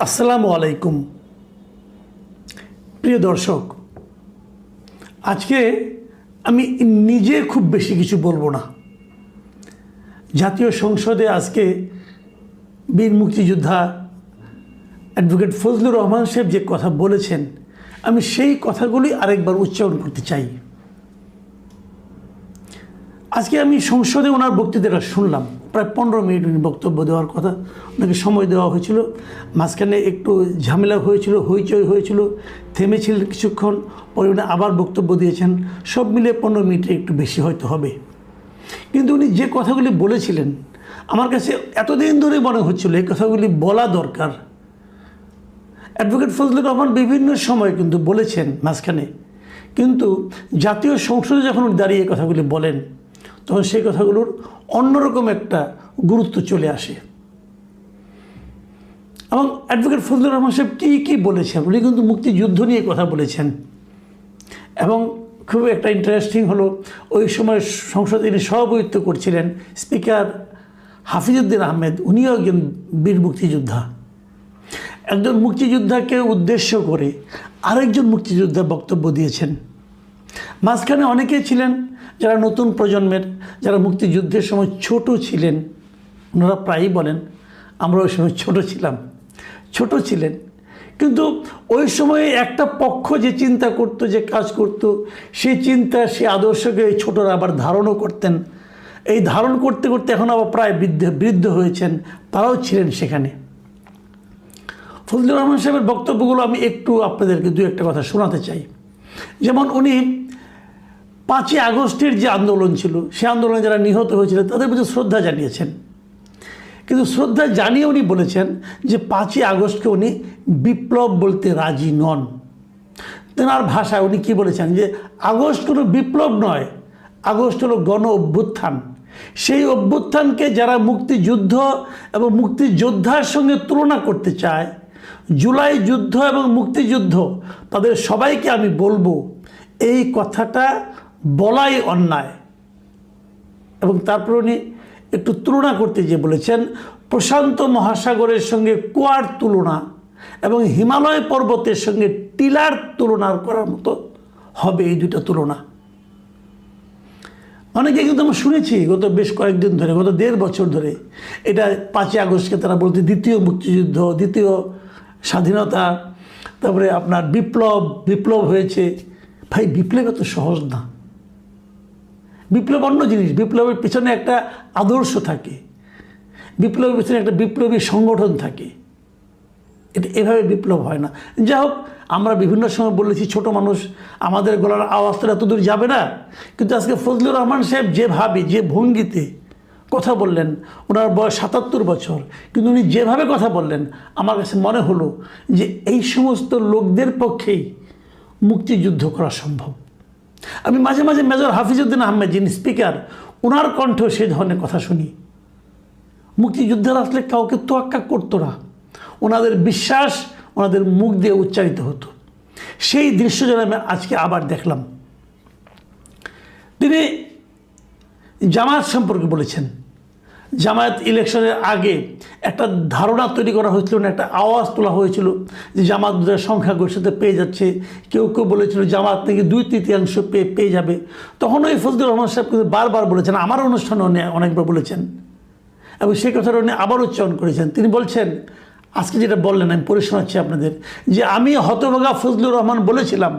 আসসালামু আলাইকুম প্রিয় দর্শক, আজকে আমি নিজে খুব বেশি কিছু বলবো না। জাতীয় সংসদে আজকে বীর মুক্তিযোদ্ধা অ্যাডভোকেট ফজলুর রহমান সাহেব যে কথা বলেছেন, আমি সেই কথাগুলি আরেকবার উচ্চারণ করতে চাই। আজকে আমি সংসদে ওনার বক্তৃতাটা শুনলাম, প্রায় 15 মিনিট উনি বক্তব্য দেওয়ার কথা, ওনাকে সময় দেওয়া হয়েছিল। মাঝখানে একটু ঝামেলা হয়েছিল, হইচই হয়েছিল, থেমেছিলেন কিছুক্ষণ, পরে উনি আবার বক্তব্য দিয়েছেন। সব মিলে 15 মিনিটে একটু বেশি হয়তো হবে। কিন্তু উনি যে কথাগুলি বলেছিলেন, আমার কাছে এতদিন ধরে মনে হচ্ছিল এই কথাগুলি বলা দরকার। অ্যাডভোকেট ফজলুর রহমান বিভিন্ন সময় কিন্তু বলেছেন মাঝখানে, কিন্তু জাতীয় সংসদে যখন উনি দাঁড়িয়ে এই কথাগুলি বলেন, তখন সেই কথাগুলোর অন্যরকম একটা গুরুত্ব চলে আসে। এবং অ্যাডভোকেট ফজলুর রহমান সাহেব কী বলেছেন, উনি কিন্তু মুক্তিযুদ্ধ নিয়ে কথা বলেছেন। এবং খুব একটা ইন্টারেস্টিং হলো, ওই সময় সংসদে তিনি সভাপতিত্ব করছিলেন স্পিকার হাফিজউদ্দিন আহমেদ, উনিও একজন বীর মুক্তিযোদ্ধা। একজন মুক্তিযোদ্ধাকে উদ্দেশ্য করে আরেকজন মুক্তিযোদ্ধা বক্তব্য দিয়েছেন। মাঝখানে অনেকেই ছিলেন যারা নতুন প্রজন্মের, যারা মুক্তিযুদ্ধের সময় ছোট ছিলেন। ওনারা প্রায়ই বলেন আমরা ওই সময় ছোট ছিলেন, কিন্তু ওই সময়ে একটা পক্ষ যে চিন্তা করত, যে কাজ করত, সেই চিন্তা, সেই আদর্শকে এই ছোটরা আবার ধারণও করতেন। এই ধারণ করতে করতে এখন আবার প্রায় বৃদ্ধ হয়েছেন, তারাও ছিলেন সেখানে। ফজলুর রহমান সাহেবের বক্তব্যগুলো আমি একটু আপনাদেরকে দু একটা কথা শোনাতে চাই। যেমন উনি 5ই আগস্টের যে আন্দোলন ছিল, সে আন্দোলনে যারা নিহত হয়েছিলেন তাদের প্রতি শ্রদ্ধা জানিয়েছেন। কিন্তু শ্রদ্ধা জানিয়ে উনি বলেছেন যে 5ই আগস্টকে উনি বিপ্লব বলতে রাজি নন। তেনার ভাষায় উনি কী বলেছেন, যে আগস্ট কোনো বিপ্লব নয়, আগস্ট হলো গণ অভ্যুত্থান। সেই অভ্যুত্থানকে যারা মুক্তিযুদ্ধ এবং মুক্তিযোদ্ধার সঙ্গে তুলনা করতে চায়, জুলাই যুদ্ধ এবং মুক্তিযুদ্ধ, তাদের সবাইকে আমি বলবো এই কথাটা বলাই অন্যায়। এবং তারপর উনি একটু তুলনা করতে যে বলেছেন, প্রশান্ত মহাসাগরের সঙ্গে কুয়ার তুলনা এবং হিমালয় পর্বতের সঙ্গে টিলার তুলনা করার মতো হবে এই দুটো তুলনা। অনেকে কিন্তু আমরা শুনেছি গত বেশ কয়েকদিন ধরে, গত 1.5 বছর ধরে, এটা 5ই আগস্টকে তারা বলতে দ্বিতীয় মুক্তিযুদ্ধ, দ্বিতীয় স্বাধীনতা, তারপরে আপনার বিপ্লব হয়েছে। ভাই, বিপ্লব এত সহজ না। বিপ্লব অন্য জিনিস। বিপ্লবের পিছনে একটা আদর্শ থাকে, বিপ্লবের পিছনে একটা বিপ্লবী সংগঠন থাকে। এটা এভাবে বিপ্লব হয় না। যাই হোক, আমরা বিভিন্ন সময় বলেছি ছোট মানুষ, আমাদের গলার আওয়াজটা এত দূর যাবে না। কিন্তু আজকে ফজলুর রহমান সাহেব যেভাবে, যে ভঙ্গিতে কথা বললেন, ওনার বয়স 77 বছর, কিন্তু উনি যেভাবে কথা বললেন, আমার কাছে মনে হলো যে এই সমস্ত লোকদের পক্ষেই মুক্তিযুদ্ধ করা সম্ভব। আমি মাঝে মাঝে মেজর হাফিজউদ্দিন আহমেদ, যিনি স্পিকার, ওনার কণ্ঠেও সেই ধরনের কথা শুনি। মুক্তিযুদ্ধের আসলে কাউকে তোয়াক্কা করতো না, ওনাদের বিশ্বাস ওনাদের মুখ দিয়ে উচ্চারিত হতো। সেই দৃশ্য যেন আমি আজকে আবার দেখলাম। তিনি জামায়াত সম্পর্কে বলেছেন। জামায়াত ইলেকশনের আগে একটা ধারণা তৈরি করা হয়েছিল, একটা আওয়াজ তোলা হয়েছিল যে জামায়াতের সংখ্যাগরিষ্ঠতা পেয়ে যাচ্ছে। কেউ বলেছিল জামায়াত নাকি 2/3 পেয়ে যাবে। তখন ওই ফজলুর রহমান সাহেব কিন্তু বারবার বলেছেন, আমার অনুষ্ঠানে অনেকবার বলেছেন, এবং সেই কথাটা উনি আবার উচ্চারণ করেছেন। তিনি বলছেন, আজকে যেটা বললেন আমি পড়ে শোনাচ্ছি আপনাদের, যে আমি হতভাগা ফজলুর রহমান বলেছিলাম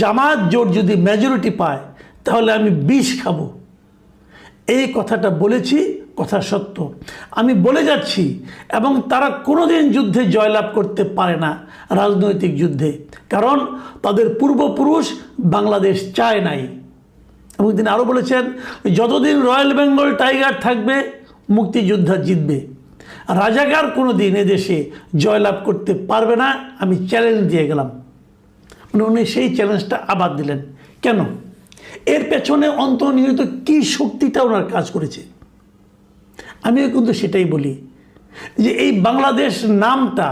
জামায়াত জোট যদি মেজরিটি পায় তাহলে আমি বিষ খাবো। এই কথাটা বলেছি, কথা সত্য। আমি বলে যাচ্ছি, এবং তারা কোনোদিন যুদ্ধে জয়লাভ করতে পারে না, রাজনৈতিক যুদ্ধে, কারণ তাদের পূর্বপুরুষ বাংলাদেশ চায় নাই। এবং তিনি আরও বলেছেন, যতদিন রয়্যাল বেঙ্গল টাইগার থাকবে মুক্তিযোদ্ধা জিতবে, রাজাকার কোনো দিন এদেশে জয়লাভ করতে পারবে না, আমি চ্যালেঞ্জ দিয়ে গেলাম। উনি সেই চ্যালেঞ্জটা আবার দিলেন। কেন? এর পেছনে অন্তর্নিহিত কী শক্তিটা ওনার কাজ করেছে। আমিও কিন্তু সেটাই বলি, যে এই বাংলাদেশ নামটা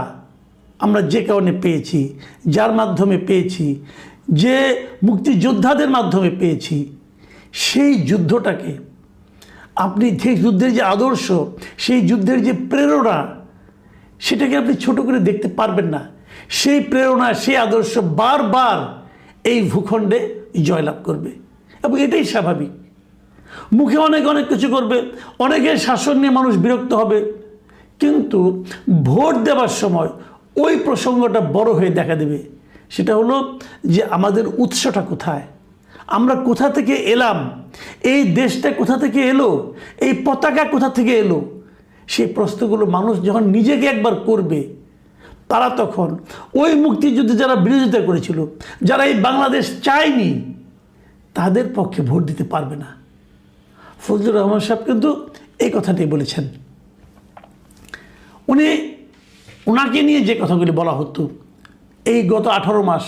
আমরা যে কারণে পেয়েছি, যার মাধ্যমে পেয়েছি, যে মুক্তিযোদ্ধাদের মাধ্যমে পেয়েছি, সেই যুদ্ধটাকে আপনি, যে যুদ্ধের যে আদর্শ, সেই যুদ্ধের যে প্রেরণা, সেটাকে আপনি ছোট করে দেখতে পারবেন না। সেই প্রেরণা, সেই আদর্শ বারবার এই ভূখণ্ডে জয়লাভ করবে এবং এটাই স্বাভাবিক। মুখে অনেক অনেক কিছু করবে, অনেকের শাসন নিয়ে মানুষ বিরক্ত হবে, কিন্তু ভোট দেওয়ার সময় ওই প্রসঙ্গটা বড় হয়ে দেখা দেবে। সেটা হলো যে আমাদের উৎসটা কোথায়, আমরা কোথা থেকে এলাম, এই দেশটা কোথা থেকে এলো, এই পতাকা কোথা থেকে এলো। সেই প্রশ্নগুলো মানুষ যখন নিজেকে একবার করবে, তারা তখন ওই মুক্তিযুদ্ধে যারা বিরোধিতা করেছিল, যারা এই বাংলাদেশ চায়নি, তাদের পক্ষে ভোট দিতে পারবে না। ফজলুর রহমান সাহেব কিন্তু এই কথাটি বলেছেন। ওনাকে নিয়ে যে কথাগুলি বলা হতো এই গত 18 মাস,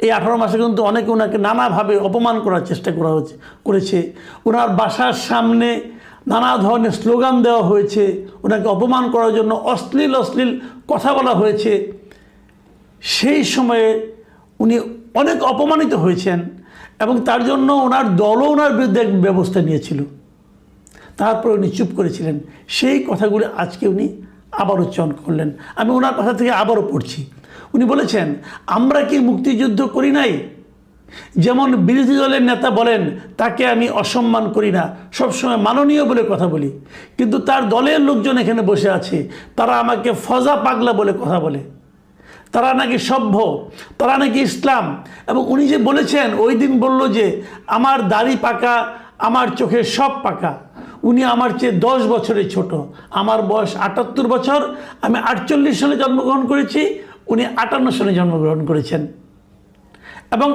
এই 18 মাসে কিন্তু অনেকে ওনাকে নানাভাবে অপমান করার চেষ্টা করেছে। ওনার বাসার সামনে নানা ধরনের স্লোগান দেওয়া হয়েছে, ওনাকে অপমান করার জন্য অশ্লীল অশ্লীল কথা বলা হয়েছে। সেই সময়ে উনি অনেক অপমানিত হয়েছেন এবং তার জন্য ওনার দলও ওনার বিরুদ্ধে ব্যবস্থা নিয়েছিল। তারপর উনি চুপ করেছিলেন। সেই কথাগুলি আজকে উনি আবার উচ্চারণ করলেন। আমি ওনার কথা থেকে আবারও পড়ছি। উনি বলেছেন, আমরা কি মুক্তিযুদ্ধ করি নাই? যেমন বিরোধী দলের নেতা বলেন তাকে আমি অসম্মান করি না, সবসময় মাননীয় বলে কথা বলি, কিন্তু তার দলের লোকজন এখানে বসে আছে, তারা আমাকে ফজা পাগলা বলে কথা বলে, তারা নাকি সভ্য, তারা নাকি ইসলাম। এবং উনি যে বলেছেন, ওই দিন বলল যে আমার দাড়ি পাকা, আমার চোখের সব পাকা। উনি আমার চেয়ে 10 বছরের ছোট, আমার বয়স 78 বছর, আমি 48 সালে জন্মগ্রহণ করেছি, উনি 58 সালে জন্মগ্রহণ করেছেন। এবং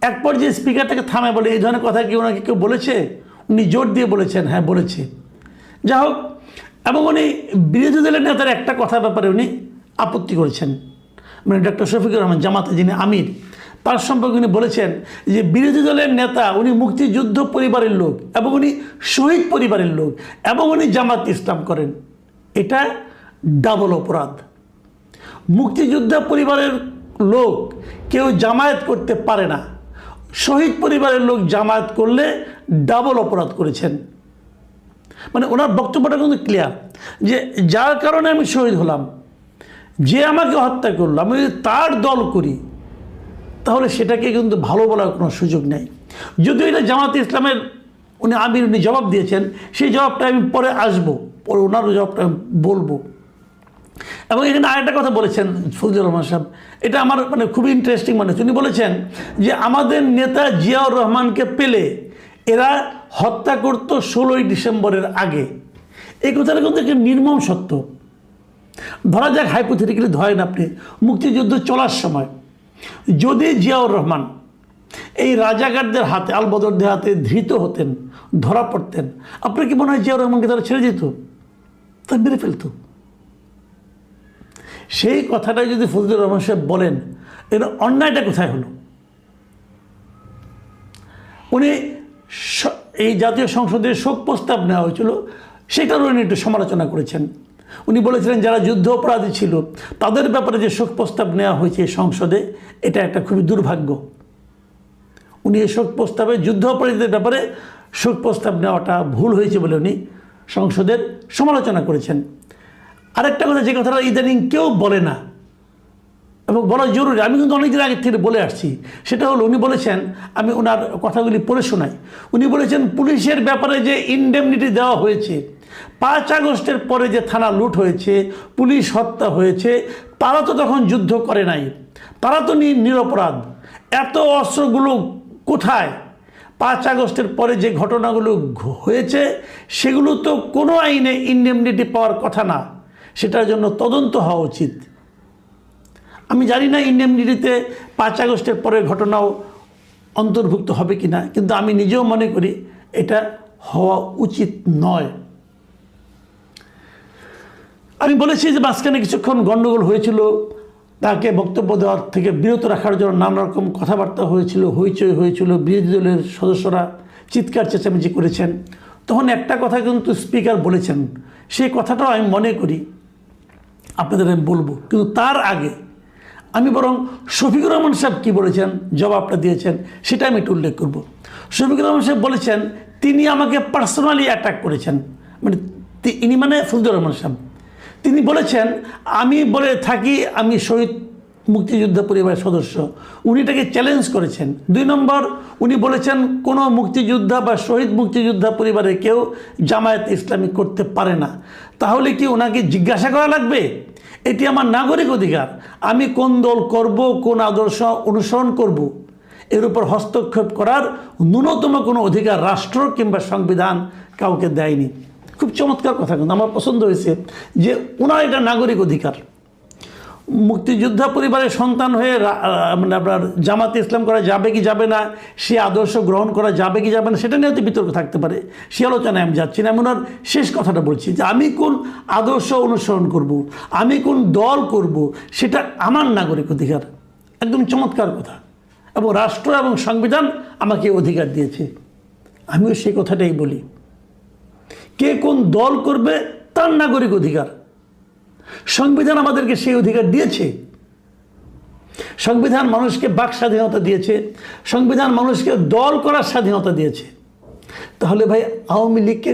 এক পর্যায়ে স্পিকারটাকে থামে বলে, এই ধরনের কথা কি ওনাকে কেউ বলেছে? উনি জোর দিয়ে বলেছেন, হ্যাঁ বলেছে। যা হোক, এবং উনি বিরোধী দলের নেতার একটা কথার ব্যাপারে উনি আপত্তি করেছেন, মানে ডক্টর শফিকুর রহমান, জামাতে যিনি আমির, তার সম্পর্কে উনি বলেছেন যে বিরোধী দলের নেতা, উনি মুক্তিযুদ্ধ পরিবারের লোক এবং উনি শহীদ পরিবারের লোক এবং উনি জামাত ইসলাম করেন। এটা ডাবল অপরাধ। মুক্তিযোদ্ধা পরিবারের লোক কেউ জামায়াত করতে পারে না, শহীদ পরিবারের লোক জামায়াত করলে ডাবল অপরাধ করেছেন। মানে ওনার বক্তব্যটা কিন্তু ক্লিয়ার যে যার কারণে আমি শহীদ হলাম, যে আমাকে হত্যা করলো, আমি যদি তার দল করি তাহলে সেটাকে কিন্তু ভালো বলার কোনো সুযোগ নেই। যদিও এটা জামাতে ইসলামের উনি আমির, উনি জবাব দিয়েছেন, সেই জবাবটা আমি পরে আসবো, পরে ওনার জবাবটা আমি বলবো। এবং এখানে আরেকটা কথা বলেছেন ফজলুর রহমান সাহেব, এটা আমার মানে খুবই ইন্টারেস্টিং মনে হচ্ছে। উনি বলেছেন যে আমাদের নেতা জিয়াউর রহমানকে পেলে এরা হত্যা করত 16ই ডিসেম্বরের আগে। এই কথাটা কিন্তু একটা নির্মম সত্য। ধরা যাক, হাইপোথেটিক্যালি ধরেন আপনি মুক্তিযুদ্ধ চলার সময় যদি জিয়াউর রহমান এই রাজাকারদের হাতে, আলবদরদের হাতে ধৃত হতেন, ধরা পড়তেন, আপনার কি মনে হয় জিয়াউর রহমানকে তারা ছেড়ে যেত? তা মেরে ফেলত। সেই কথাটা যদি ফজলুর রহমান সাহেব বলেন, এর অন্যায়টা কোথায় হলো? উনি এই জাতীয় সংসদে শোক প্রস্তাব নেওয়া হয়েছিল, সেটারও উনি একটু সমালোচনা করেছেন। উনি বলেছিলেন যারা যুদ্ধ অপরাধী ছিল তাদের ব্যাপারে যে শোক প্রস্তাব নেওয়া হয়েছে সংসদে, এটা একটা খুবই দুর্ভাগ্য। উনি এই শোক প্রস্তাবে যুদ্ধ অপরাধীদের ব্যাপারে শোক প্রস্তাব নেওয়াটা ভুল হয়েছে বলে উনি সংসদের সমালোচনা করেছেন। আরেকটা কথা, যে কথাটা ইদানিং কেউ বলে না এবং বলা জরুরি, আমি কিন্তু অনেকদিন আগে থেকে বলে আসছি, সেটা হলো উনি বলেছেন, আমি ওনার কথাগুলি পড়ে শোনাই। উনি বলেছেন পুলিশের ব্যাপারে যে ইনডেমনিটি দেওয়া হয়েছে, 5 আগস্টের পরে যে থানা লুট হয়েছে, পুলিশ হত্যা হয়েছে, তারা তো তখন যুদ্ধ করে নাই, তারা তো নিরপরাধ। এত অস্ত্রগুলো কোথায়? 5 আগস্টের পরে যে ঘটনাগুলো হয়েছে সেগুলো তো কোনো আইনে ইনডেমনিটি পাওয়ার কথা না, সেটার জন্য তদন্ত হওয়া উচিত। আমি জানি না ইনডেমনিটিতে 5 আগস্টের পরের ঘটনাও অন্তর্ভুক্ত হবে কি না, কিন্তু আমি নিজেও মনে করি এটা হওয়া উচিত নয়। আমি বলেছি যে মাঝখানে কিছুক্ষণ গণ্ডগোল হয়েছিল, তাকে বক্তব্য দেওয়ার থেকে বিরত রাখার জন্য নানা রকম কথাবার্তা হয়েছিল, হইচই হয়েছিল, বিরোধী দলের সদস্যরা চিৎকার চেঁচামেচি করেছেন। তখন একটা কথা কিন্তু স্পিকার বলেছেন, সেই কথাটাও আমি মনে করি আপনাদের আমি বলবো, কিন্তু তার আগে আমি বরং শফিকুর রহমান সাহেব কী বলেছেন, জবাবটা দিয়েছেন, সেটা আমি একটু উল্লেখ করব। শফিকুর রহমান সাহেব বলেছেন তিনি আমাকে পার্সোনালি অ্যাটাক করেছেন, মানে ইনি মানে ফজলুর রহমান সাহেব, তিনি বলেছেন, আমি বলে থাকি আমি শহীদ মুক্তিযোদ্ধা পরিবারের সদস্য। উনি এটাকে চ্যালেঞ্জ করেছেন। 2 নম্বর, উনি বলেছেন কোনো মুক্তিযোদ্ধা বা শহীদ মুক্তিযোদ্ধা পরিবারের কেউ জামায়াত ইসলামী করতে পারে না। তাহলে কি ওনাকে জিজ্ঞাসা করা লাগবে? এটি আমার নাগরিক অধিকার, আমি কোন দল করব, কোন আদর্শ অনুসরণ করব, এর উপর হস্তক্ষেপ করার ন্যূনতম কোনো অধিকার রাষ্ট্র কিংবা সংবিধান কাউকে দেয়নি। খুব চমৎকার কথা, কিন্তু আমার পছন্দ হয়েছে যে ওনার এটা নাগরিক অধিকার। মুক্তিযোদ্ধা পরিবারের সন্তান হয়ে মানে আপনার জামাতে ইসলাম করা যাবে কি যাবে না, সে আদর্শ গ্রহণ করা যাবে কি যাবে না, সেটা নিয়ে হয়তো বিতর্ক থাকতে পারে, সে আলোচনায় আমি যাচ্ছি না। আমি ওনার শেষ কথাটা বলছি যে আমি কোন আদর্শ অনুসরণ করব, আমি কোন দল করব, সেটা আমার নাগরিক অধিকার। একদম চমৎকার কথা। এবং রাষ্ট্র এবং সংবিধান আমাকে অধিকার দিয়েছে। আমিও সেই কথাটাই বলি, কে কোন দল করবে তার নাগরিক অধিকার। সংবিধান আমাদেরকে সেই অধিকার দিয়েছে। সংবিধান মানুষকে বাক স্বাধীনতা দিয়েছে, সংবিধান মানুষকে দল করার স্বাধীনতা দিয়েছে। তাহলে ভাই আওয়ামী লীগকে